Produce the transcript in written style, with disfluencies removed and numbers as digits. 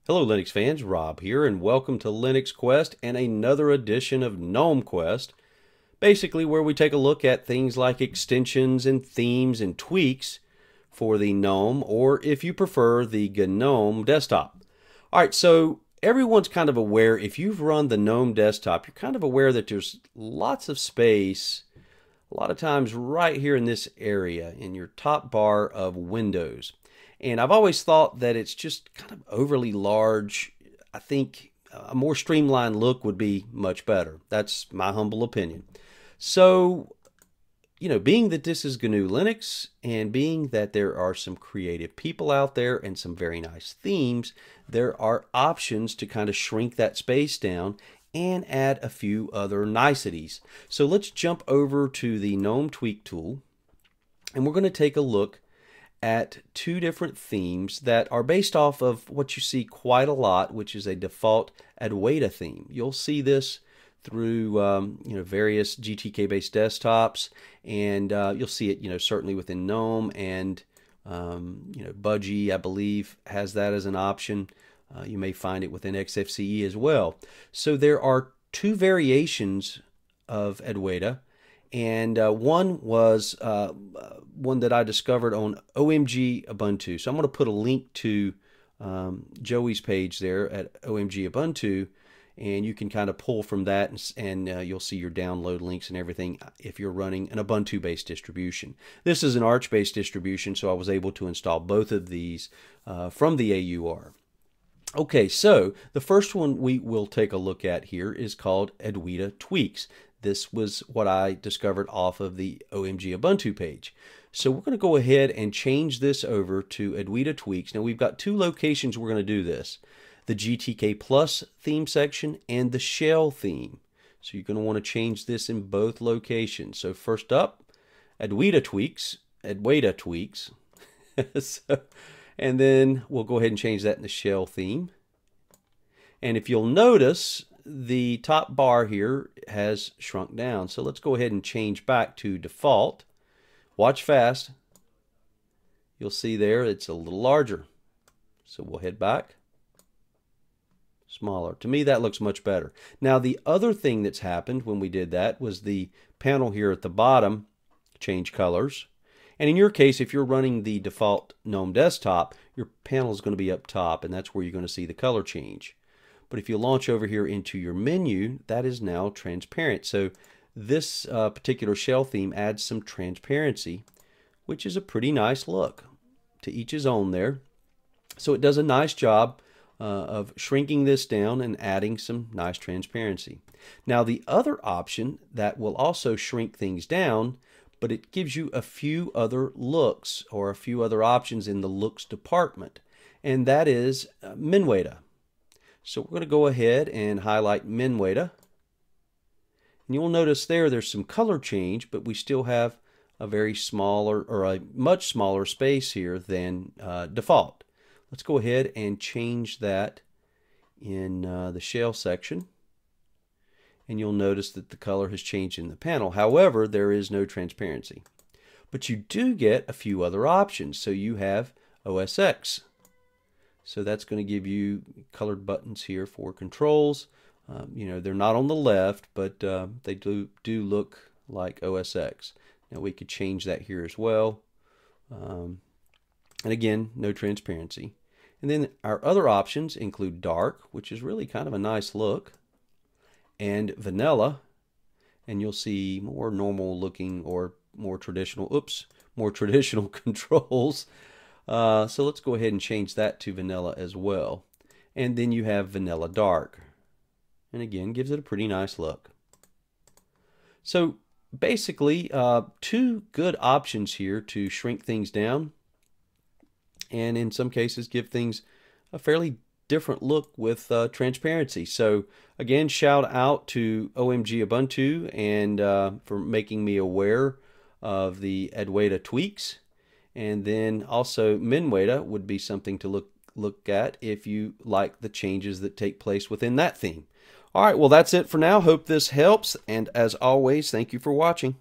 Hello Linux fans, Rob here, and welcome to Linux Quest and another edition of Gnome Quest, basically where we take a look at things like extensions and themes and tweaks for the Gnome, or if you prefer, the GNOME desktop. Alright, so everyone's kind of aware, if you've run the GNOME desktop, you're kind of aware that there's lots of space, a lot of times right here in this area, in your top bar of Windows. And I've always thought that it's just kind of overly large. I think a more streamlined look would be much better. That's my humble opinion. So, being that this is GNU Linux and being that there are some creative people out there and some very nice themes, there are options to kind of shrink that space down and add a few other niceties. So let's jump over to the GNOME Tweak tool, and we're going to take a look at two different themes that are based off of what you see quite a lot, which is a default Adwaita theme. You'll see this through various GTK-based desktops, and you'll see it certainly within GNOME, and Budgie, I believe, has that as an option. You may find it within XFCE as well. So there are two variations of Adwaita. And one was one that I discovered on OMG Ubuntu. So I'm going to put a link to Joey's page there at OMG Ubuntu, and you can kind of pull from that, and you'll see your download links and everything if you're running an Ubuntu-based distribution. This is an Arch-based distribution, so I was able to install both of these from the AUR. Okay, so the first one we will take a look at here is called Adwaita Tweaks. This was what I discovered off of the OMG Ubuntu page. So we're going to go ahead and change this over to Adwaita Tweaks. Now we've got two locations we're going to do this. The GTK Plus theme section and the Shell theme. So you're going to want to change this in both locations. So first up, Adwaita Tweaks. And then we'll go ahead and change that in the Shell theme. And if you'll notice, the top bar here has shrunk down. So let's go ahead and change back to default. Watch fast. You'll see there it's a little larger. So we'll head back. Smaller. To me, that looks much better. Now, the other thing that's happened when we did that was the panel here at the bottom changed colors. And in your case, if you're running the default GNOME desktop, your panel is going to be up top, and that's where you're going to see the color change. But if you launch over here into your menu, that is now transparent. So this particular shell theme adds some transparency, which is a pretty nice look. To each his own there. So it does a nice job of shrinking this down and adding some nice transparency. Now the other option that will also shrink things down, but it gives you a few other looks or a few other options in the looks department, and that is Minwaita. So we're going to go ahead and highlight Minwaita. And you'll notice there's some color change, but we still have a very smaller, or a much smaller space here than default. Let's go ahead and change that in the shell section. And you'll notice that the color has changed in the panel. However, there is no transparency. But you do get a few other options. So you have OS X. So that's going to give you colored buttons here for controls. They're not on the left, but they do look like OS X. Now we could change that here as well. And again, no transparency. And then our other options include dark, which is really kind of a nice look, and vanilla. And you'll see more normal looking or more traditional controls. So let's go ahead and change that to vanilla as well. And then you have vanilla dark. And again, gives it a pretty nice look. So basically, two good options here to shrink things down. And in some cases, give things a fairly different look with transparency. So again, shout out to OMG Ubuntu and for making me aware of the Adwaita Tweaks. And then also Minwaita would be something to look at if you like the changes that take place within that theme. All right, well, that's it for now. Hope this helps. And as always, thank you for watching.